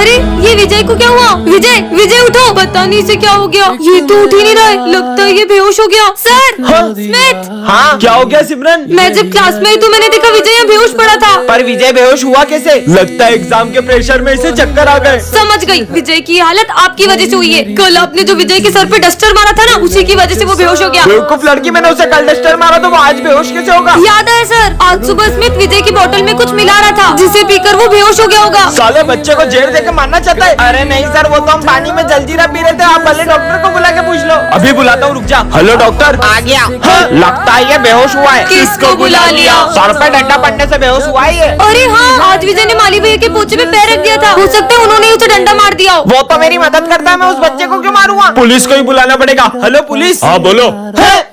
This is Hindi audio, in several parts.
अरे ये विजय को क्या हुआ? विजय विजय उठो, पता नहीं इसे क्या हो गया, ये तो उठ ही नहीं रहा है, लगता है ये बेहोश हो गया। Sir Smith. हाँ क्या हो गया सिमरन? मैं जब क्लास में आई तो मैंने देखा विजय यहाँ बेहोश पड़ा था। पर विजय बेहोश हुआ कैसे? लगता है एग्जाम के प्रेशर में इसे चक्कर आ गए। समझ गई, विजय की हालत आपकी वजह से हुई है। कल आपने जो विजय के सर पे डस्टर मारा था ना, उसी की वजह से वो बेहोश हो गया। बेवकूफ लड़की, मैंने उसे कल डस्टर मारा तो वो आज बेहोश कैसे होगा? याद है सर, आज सुबह स्मिथ विजय की बोतल में कुछ मिला रहा था, जिसे पीकर वो बेहोश हो गया होगा। साले बच्चे को जेल देके मारना चाहता है। अरे नहीं सर, वो तो हम पानी में जलजीरा पी रहे थे। आप भले डॉक्टर को बुला के पूछ लो। अभी बुलाता हूँ, रुक जा। Hello doctor. आ गया। हाँ, लगता है ये बेहोश हुआ है। किसको बुला लिया? सर पे डंडा पड़ने से बेहोश हुआ है ये। अरे हाँ, आज विजय ने माली भैया के पोछे पे पैर रख दिया था, हो सकता है उन्होंने उसे डंडा मार दिया हो। वो तो मेरी मदद करता है, मैं उस बच्चे को क्यों मारूंगा? पुलिस को ही बुलाना पड़ेगा। Hello police. हाँ बोलो।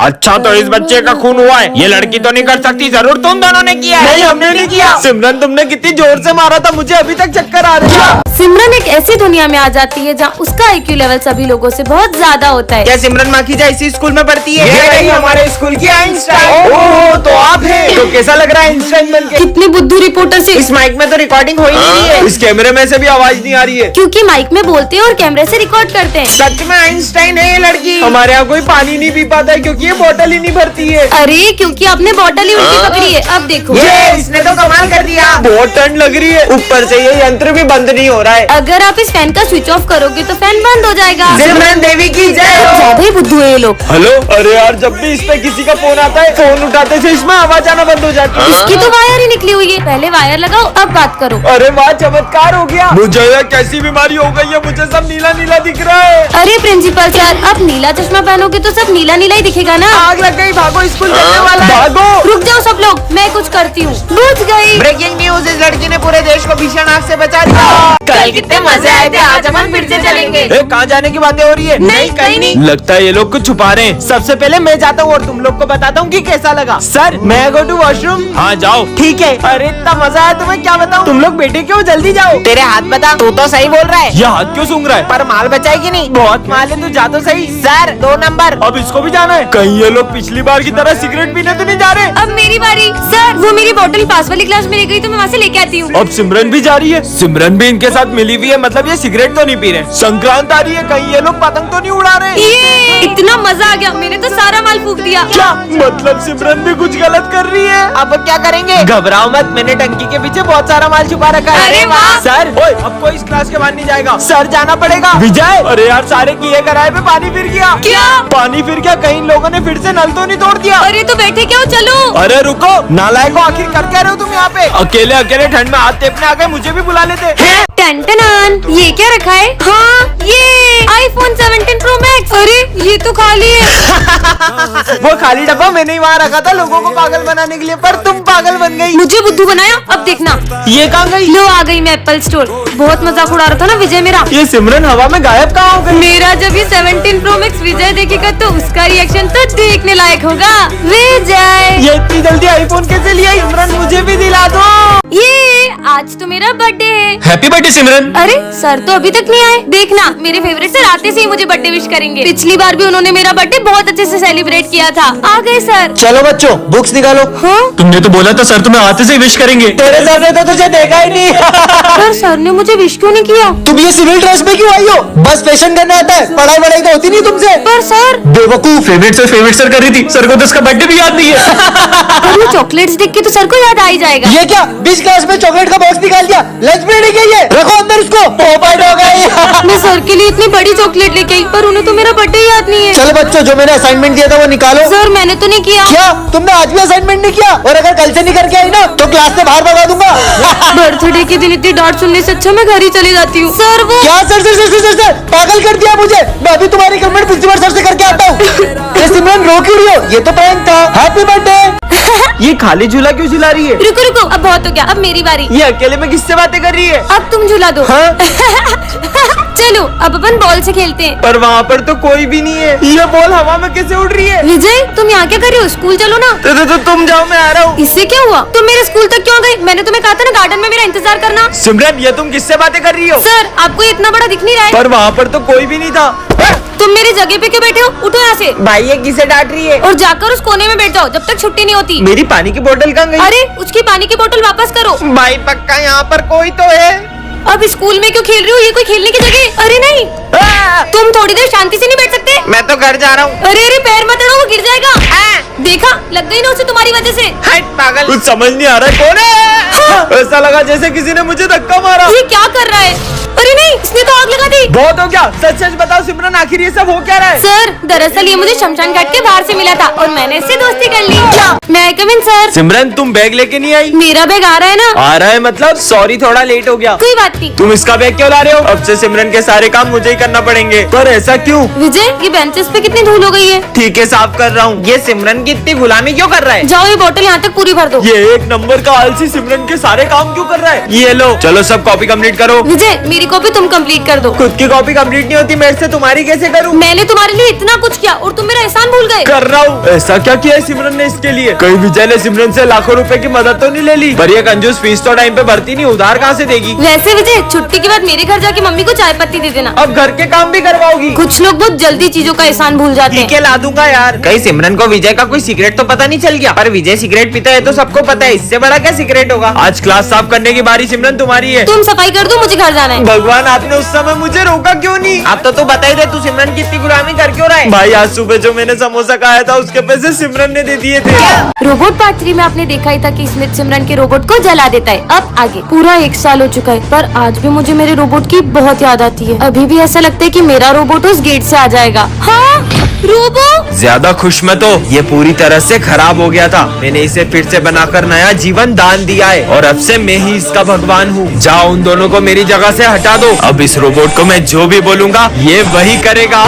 अच्छा तो इस बच्चे का खून हुआ है, ये लड़की तो नहीं कर सकती, जरूर तुम दोनों ने किया है। नहीं हमने नहीं किया। सिमरन तुमने कितनी जोर से मारा था, मुझे अभी तक चक्कर आ रहा है। सिमरन एक ऐसी दुनिया में आ जाती है जहाँ उसका IQ लेवल सभी लोगों से बहुत ज्यादा होता है। क्या सिमरन माखीजा इसी स्कूल में पढ़ती है? ये नहीं हमारे स्कूल की आइंस्टाइन। ओह तो आप हैं। तो कैसा लग रहा है आइंस्टाइन बनके? कितने बुद्धू रिपोर्टर से। इस माइक में तो रिकॉर्डिंग हो ही नहीं रही है। इस कैमरे में से भी आवाज नहीं आ रही है, क्योंकि माइक में बोलते हैं और कैमरे से रिकॉर्ड करते हैं। सच में आइंस्टाइन है ये लड़की। हमारे यहाँ कोई पानी नहीं पी पाता है क्योंकि ये बोतल ही नहीं भरती है। अरे क्योंकि आपने बॉटल ही उल्टी पकड़ी है। अब देखो, ये इसने तो कमाल कर दिया। बहुत ठंड लग रही है, ऊपर से ये यंत्र भी बंद नहीं हो रहा है। अगर आप इस फैन का स्विच ऑफ करोगे तो फैन बंद हो जाएगा। सिमरन देवी की जय। ज्यादा ही बुद्धू है ये लोग। हेलो। अरे यार, जब भी इस पे किसी का फोन आता है, फोन उठाते से इसमें आवाज आना बंद हो जाती है। इसकी तो वायर ही निकली हुई है, पहले वायर लगाओ अब बात करो। अरे वाह, चमत्कार हो गया। मुझे ये कैसी बीमारी हो गई है, मुझे सब नीला नीला दिख रहा है। अरे प्रिंसिपल सर, अब नीला चश्मा पहनोगे तो सब नीला नीला ही दिखेगा ना। आग लग गई, भागो, स्कूल जाने वाला है। भागो। रुक जाओ सब लोग, मैं कुछ करती हूँ। बुझ गई। ब्रेकिंग न्यूज, इस लड़की ने पूरे देश को भीषण आग से बचा दिया। कल कितने मजे आए थे, आज अपन फिर से चलेंगे। कहाँ जाने की बातें हो रही है? नहीं, कहीं नहीं। लगता है ये लोग कुछ छुपा रहे हैं। सबसे पहले मैं जाता हूँ और तुम लोग को बताता हूँ कि कैसा लगा। सर मैं गो टू वॉशरूम। हाँ जाओ। ठीक है। अरे इतना मजा आया, तुम्हें क्या बताऊँ। तुम लोग बेटे क्यों, जल्दी जाओ। तेरे हाथ बता, तू तो सही बोल रहा है। ये हाथ क्यों सूंघ रहा है? पर माल बचाएगी नहीं। बहुत माल है, तू जा तो सही। Sir 2 number. अब इसको भी जाना है। कहीं ये लोग पिछली बार की तरह सिगरेट पीने तो नहीं जा रहे? अब मेरी बारी। सर वो मेरी बोतल पास वाली क्लास में रह गई तो मैं वहाँ से लेके आती हूँ। अब सिमरन भी जा रही है। सिमरन भी इनके साथ मिली हुई है, मतलब ये सिगरेट तो नहीं पी रहे। संक्रांत आ रही है, कहीं ये लोग पतंग तो नहीं उड़ा रहे? ये इतना मजा आ गया, मैंने तो सारा माल फूक दिया। क्या मतलब सिमरन भी कुछ गलत कर रही है? अब क्या करेंगे? घबराओ मत, मैंने टंकी के पीछे बहुत सारा माल छुपा रखा है। अरे वाह। सर ओए, अब कोई इस क्लास के बाहर नहीं जाएगा। सर जाना पड़ेगा। विजय, अरे यार सारे किए कराए पे पानी फिर गया। क्या? पानी फिर गया, कहीं लोगों ने फिर से नल तो नहीं तोड़ दिया? अरे तो बैठे क्या हो, चलो। अरे रुको, नालायको, आखिर कर क्या रहे हो तुम यहाँ पे? अकेले अकेले ठंड में हाथ टेपने आ गए, मुझे भी बुला लेते। टन ये क्या रखा है? हाँ ये iPhone 17 Pro Max। अरे ये तो खाली है। वो खाली डब्बा मैंने ही वहाँ रखा था लोगों को पागल बनाने के लिए, पर तुम पागल बन गई। मुझे बुद्धू बनाया, अब देखना। ये कहाँ गई? लो आ गई मैं एप्पल स्टोर। बहुत मजाक उड़ा रहा था ना विजय मेरा। ये सिमरन हवा में गायब कहाँ हो गई? मेरा जब ये 17 Pro Max विजय देखेगा तो उसका रिएक्शन तो देखने लायक होगा। विजय ये इतनी जल्दी आईफोन कैसे लिया? सिमरन मुझे भी दिला दो। ये आज तो मेरा बर्थडे है। हैप्पी बर्थडे सिमरन। अरे सर तो अभी तक नहीं आए। देखना मेरे फेवरेट सर आते से ही मुझे बर्थडे विश करेंगे। पिछली बार भी उन्होंने मेरा बर्थडे बहुत अच्छे से सेलिब्रेट किया था। आ गए सर। चलो बच्चों, बुक्स निकालो। हाँ? तुमने तो बोला था सर तुम्हें आते से विश करेंगे। तेरे सर ने तो तुझे देखा ही नहीं। पर सर ने मुझे विश क्यों नहीं किया? तुम ये सिविल ड्रेस में क्यों आई हो? बस फैशन करना आता है, पढ़ाई वढ़ाई तो होती नहीं तुमसे। पर सर बेवकूफ, फेवरेट सर कर रही थी, सर को तो उसका बर्थडे भी याद नहीं है। पर वो चॉकलेट्स देख के तो सर को याद आ ही जाएगा। ये क्या 20 क्लास में चॉकलेट का बॉक्स निकाल दिया? लंच ब्रेक है ये, रखो अंदर उसको। पोपट हो गई। मैं सर के लिए इतनी बड़ी चॉकलेट लेके आई पर उन्हें तो मेरा बर्थडे याद नहीं है। चलो बच्चों, जो मैंने असाइनमेंट दिया था वो निकालो। सर मैंने तो नहीं किया। क्या तुमने आज भी असाइनमेंट नहीं किया? और अगर कल से नहीं करके आई ना तो क्लास से बाहर भगा दूंगा। बर्थडे के दिन इतनी डांट सुनने से अच्छा मैं घर ही चली जाती हूँ। सर वो क्या सर पागल कर दिया मुझे। मैं अभी तुम्हारी कंप्लेंट प्रिंसिपल सर से करके आता हूँ। ये सिमरन रो क्यों रही हो? ये तो प्रैंक था। Happy birthday. ये खाली झूला क्यों झुला रही है? रुको रुको, अब बहुत हो गया, अब मेरी बारी। ये अकेले में किससे बातें कर रही है? अब तुम झूला दो। हाँ? चलो अब अपन बॉल से खेलते हैं। पर वहाँ पर तो कोई भी नहीं है। ये बॉल हवा में कैसे उड़ रही है? विजय तुम यहाँ क्या कर रहे हो? स्कूल चलो ना। तो तुम जाओ, मैं आ रहा हूँ। इससे क्या हुआ? तुम मेरे स्कूल तक क्यों गए? मैंने तुम्हें कहा था ना गार्डन में मेरा इंतजार करना। सिमरन ये तुम किससे बातें कर रही हो? सर आपको ये इतना बड़ा दिख नहीं रहा है? पर वहाँ पर तो कोई भी नहीं था। तुम मेरी जगह पे क्यों बैठे हो? उठो यहाँ से। भाई ये किसे डांट रही है? और जाकर उस कोने में बैठ जाओ जब तक छुट्टी नहीं होती। मेरी पानी की बोतल कहाँ गई? अरे उसकी पानी की बोतल वापस करो। भाई पक्का यहाँ पर कोई तो है। अब स्कूल में क्यों खेल रही हो? ये कोई खेलने की जगह? अरे नहीं, तुम थोड़ी देर शांति से नहीं बैठ सकते? मैं तो घर जा रहा हूँ। अरे अरे पैर मत अड़ो, वो गिर जाएगा। देखा, लग गई ना उसे तुम्हारी वजह से। हट पागल। कुछ समझ नहीं आ रहा है, कौन है? ऐसा लगा जैसे किसी ने मुझे धक्का मारा। ये क्या कर रहा है? अरे नहीं, इसने तो आग लगा दी। बहुत हो गया, सच सच बताओ सिमरन, आखिर ये सब हो क्या रहा है? सर, दरअसल ये मुझे शमशान घाट के बाहर से मिला था और मैंने इससे दोस्ती कर ली। मैं आई कम इन सर? सिमरन तुम बैग लेके नहीं आई? मेरा बैग आ रहा है ना। आ रहा है मतलब? सॉरी थोड़ा लेट हो गया। कोई बात नहीं। तुम इसका बैग क्यों ला रहे हो? अब से सिमरन के सारे काम मुझे ही करना पड़ेंगे। पर ऐसा क्यों? विजय, ये बेंचेस पे कितनी धूल हो गई है। ठीक है, साफ कर रहा हूँ। ये सिमरन की इतनी गुलामी क्यों कर रहा है? जाओ, ये बोतल यहाँ तक पूरी भर दो। ये एक नंबर का आलसी सिमरन के सारे काम क्यों कर रहा है? ये लो, चलो सब कॉपी कंप्लीट करो। विजय, मेरी कॉपी तुम कंप्लीट कर दो। खुद की कॉपी कंप्लीट नहीं होती मेरे से, तुम्हारी कैसे करूँ? मैंने तुम्हारे लिए इतना कुछ किया और तुम मेरा एहसान भूल गए। कर रहा हूँ। ऐसा क्या किया है सिमरन ने इसके लिए? कहीं विजय ने सिमरन से लाखों रुपए की मदद तो नहीं ले ली? पर ये कंजूस फीस तो टाइम पे भरती नहीं, उधार कहाँ से देगी? वैसे विजय, छुट्टी के बाद मेरे घर जाके मम्मी को चाय पत्ती दे देना। अब घर के काम भी करवाओगी? कुछ लोग बहुत जल्दी चीजों का एहसान भूल जाते ठीक हैं। है, ला दूंगा यार। कहीं सिमरन को विजय का कोई सीक्रेट तो पता नहीं चल गया? पर विजय सिगरेट पीता है तो सबको पता है, इससे बड़ा क्या सीक्रेट होगा? आज क्लास साफ करने की बारी सिमरन तुम्हारी है। तुम सफाई कर दो, मुझे घर जाना है। भगवान, आपने उस समय मुझे रोका क्यों नहीं? अब तो तू बता ही दे, तू सिमरन की इतनी गुलामी कर क्यों रहा है? भाई, आज सुबह जो मैंने समोसा खाया था उसके पैसे सिमरन ने दे दिए थे। रोबोट पार्ट 3 में आपने देखा ही था कि स्मिथ सिमरन के रोबोट को जला देता है। अब आगे पूरा 1 साल हो चुका है, पर आज भी मुझे मेरे रोबोट की बहुत याद आती है। अभी भी ऐसा लगता है कि मेरा रोबोट उस गेट से आ जाएगा। हाँ, रोबो। ज्यादा खुश मत हो, ये पूरी तरह से खराब हो गया था। मैंने इसे फिर से बनाकर नया जीवन दान दिया है और अब से मैं ही इसका भगवान हूँ। जाओ, उन दोनों को मेरी जगह से हटा दो। अब इस रोबोट को मैं जो भी बोलूँगा ये वही करेगा।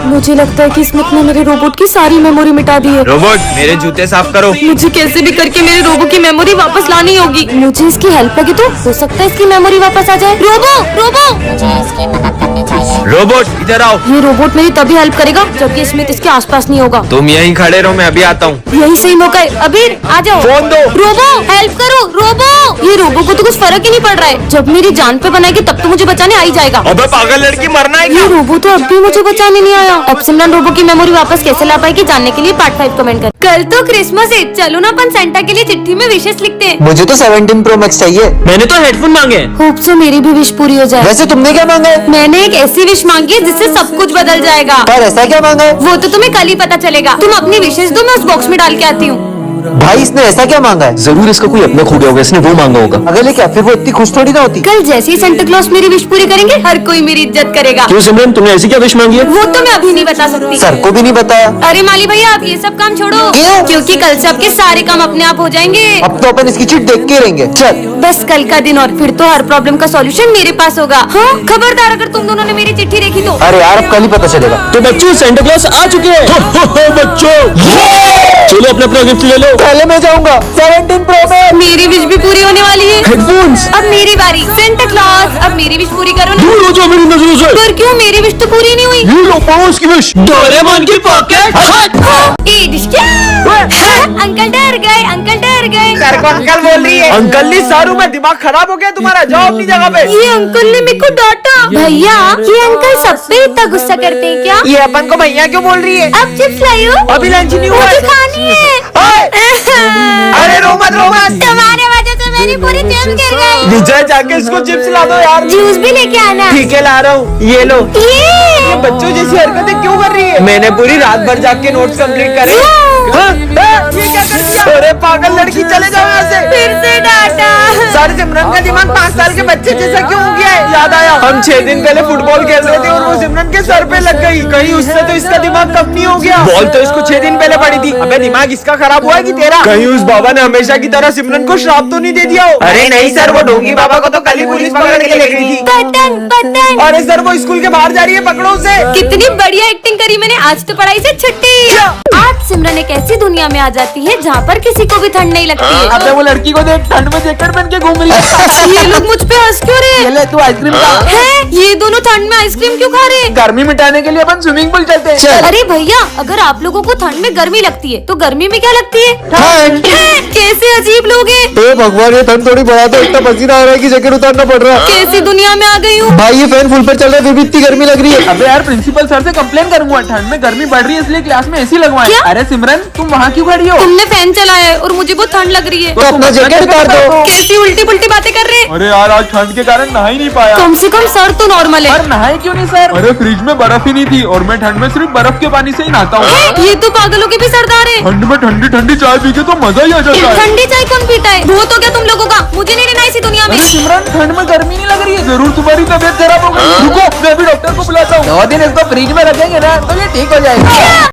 मुझे लगता है कि स्मिथ ने मेरे रोबोट की सारी मेमोरी मिटा दी है। रोबोट, मेरे जूते साफ करो। मुझे कैसे भी करके मेरे रोबो की मेमोरी वापस लानी होगी। मुझे इसकी हेल्प लगी तो हो सकता है इसकी मेमोरी वापस आ जाए। रोबो, रोबो, मुझे इसकी मदद करनी चाहिए। रोबोट इधर आओ। ये रोबोट मेरी तभी हेल्प करेगा जब ये स्मिथ इसके आसपास नहीं होगा। तुम यहीं खड़े रहो, मैं अभी आता हूँ। यही सही मौका है। अबीर, आ जाओ। फोन दो। रोबो, हेल्प करो। रोबो, ये रोबो को तो कुछ फर्क ही नहीं पड़ रहा है। जब मेरी जान पे बनाएगी तब तो मुझे बचाने आ ही जाएगा। अबे पागल लड़की, मरना है ये क्या? रोबो तो अब भी मुझे बचाने नहीं आया। अब सिमरन रोबो की मेमोरी वापस कैसे ला पाएगी जानने के लिए पार्ट 5 कमेंट कर। कल तो क्रिसमस है, चलो ना अपन सेंटा के लिए चिट्ठी में विशेष लिखते हैं। मुझे तो 17 Pro Max चाहिए। मैंने तो हेडफोन मांगे। होप सो मेरी भी विश पूरी हो जाए। वैसे तुमने क्या मांगा है? मैंने एक ऐसी विश मांगी है जिससे सब कुछ बदल जाएगा। पर ऐसा क्या मांगा है? वो तो तुम्हें कल ही पता चलेगा। तुम अपनी विशेष दो, मैं उस बॉक्स में डाल के आती हूँ। भाई, इसने ऐसा क्या मांगा है? जरूर इसका कोई अपना खो गया होगा, इसने वो मांगा होगा। अगर ये क्या, फिर वो इतनी खुश थोड़ी ना होती। कल जैसे ही सेंटा क्लॉज मेरी विश पूरी करेंगे हर कोई मेरी इज्जत करेगा। क्यों सिमरन, तुमने ऐसी क्या विश मांगी है? वो तो मैं अभी नहीं बता सकती। सर को भी नहीं बताया। अरे माली भैया, आप ये सब काम छोड़ो। क्यों? क्योंकि कल से आपके सारे काम अपने आप हो जाएंगे। अब तो अपन इसकी चिट देख के रहेंगे। चल। बस कल का दिन और फिर तो हर प्रॉब्लम का सॉल्यूशन मेरे पास होगा। हाँ, खबरदार अगर तुम दोनों ने मेरी चिट्ठी देखी तो। अरे यार, अब कल ही पता चलेगा। तो बच्चों, सेंटा क्लॉज आ चुके हैं। बच्चों, चलो अपना अपना गिफ्ट ले लो। पहले मैं जाऊंगा। 17 Pro Max। मेरी विश भी पूरी होने वाली है। हेडफोन्स। अब मेरी बारी। सेंटा क्लॉज, अब मेरी विश पूरी करो ना। दूर हो जाओ मेरी नजरों से। पर क्यों, मेरी विश तो पूरी नहीं हुई। ये लो पड़ोस की विश। डोरेमोन की पॉकेट। ए डिस्किया। अंकल डर गए, अंकल डर गए। सर को अंकल बोल रही है। अंकल नहीं, सारू में दिमाग खराब हो गया तुम्हारा। जाओ अपनी जगह पे। ये अंकल ने मेरे को डांटा। भैया, ये अंकल सब पे इतना गुस्सा करते हैं क्या? ये अपन को भैया क्यों बोल रही है? अब चिप्स लाई हो? अभी लंच नहीं हुआ मुझे है। खानी है। अरे रो मत, रो मत। तुम्हारे वजह से मेरी पूरी जेब गिर गई। विजय, जाके इसको चिप्स ला दो यार। जूस भी लेके आना। ठीक है, ला रहा हूँ। ये लो। ये बच्चों जैसी हरकतें क्यों कर रही है? मैंने पूरी रात भर जाग के नोट्स कंप्लीट करे। हाँ? ये क्या कर दिया? अरे पागल लड़की, चले जाओ यहाँ से। फिर से डांटा। सर, सिमरन का दिमाग 5 साल के बच्चे जैसा क्यों हो गया है? याद आया, हम 6 दिन पहले फुटबॉल खेल रहे थे और वो सिमरन के सर पे लग गई। कहीं उससे तो इसका दिमाग कम नहीं हो गया? बॉल तो इसको 6 दिन पहले पड़ी थी। अबे दिमाग इसका खराब हुआ है कि तेरा? कहीं उस बाबा ने हमेशा की तरह सिमरन को श्राप तो नहीं दे दिया हो? अरे नहीं सर, वो ढोंगी बाबा को तो कल ही पुलिस पकड़ के ले गई थी। पतंग, पतंग। अरे सर, वो स्कूल के बाहर जा रही है, पकड़ो उसे। कितनी बढ़िया एक्टिंग करी मैंने। आज तो पढ़ाई से छुट्टी। आज सिमरन एक ऐसी दुनिया में आ जाती है जहाँ पर किसी को भी ठंड नहीं लगती है। वो लड़की को देख, ठंड में जैकेट पहन के घूम रही है। ये लोग मुझ पे हंस क्यों रहे हैं? तू आइसक्रीम खा। है? ये दोनों ठंड में आइसक्रीम क्यों खा रहे हैं? गर्मी मिटाने के लिए अपन स्विमिंग पूल चलते हैं। चल। अरे भैया, अगर आप लोगों को ठंड में गर्मी लगती है तो गर्मी में क्या लगती है? ठंड। है? कैसे अजीब लोग हैं। ए भगवान, ये ठंड थोड़ी बढ़ा दो, इतना पसीना आ रहा है कि जैकेट उतारना पड़ रहा है। कैसी दुनिया में आ गई हूँ। भाई ये फैन फुल पर चल रहा है, फिर भी इतनी गर्मी लग रही है। अबे यार, प्रिंसिपल सर से कंप्लेन करूंगा। ठंड में गर्मी बढ़ रही है इसलिए क्लास में एसी लगवाएं। क्या? अरे सिमरन, तुम वहाँ क्यों खड़ी हो? तुमने फैन चलाया है और मुझे बहुत ठंड लग रही है। तो अपना जैकेट उतार दो। कैसी उल्टी पुल्टी बातें कर रहे हैं। अरे यार, आज ठंड के कारण नहा ही नहीं पाया। कम से कम सर तो नॉर्मल है। पर नहाए क्यों नहीं सर? अरे फ्रिज में बर्फ ही नहीं थी और मैं ठंड में सिर्फ बर्फ के पानी से ही नहाता हूँ। है? ये तो पागलों के भी सरदार है। ठंड में ठंडी ठंडी चाय पी के तो मजा ही आ जाता है। ठंडी चाय कौन पीता है? बहुत हो गया तुम लोगों का, मुझे नहीं रहना इसी दुनिया में। अरे सिमरन, ठंड में गर्मी नहीं लग रही है? जरूर तुम्हारी तबीयत खराब हो गई। रुको, मैं अभी डॉक्टर को बुलाता हूँ। 2 दिन इसको फ्रिज में रखेंगे ना तो ये ठीक हो जाएगा।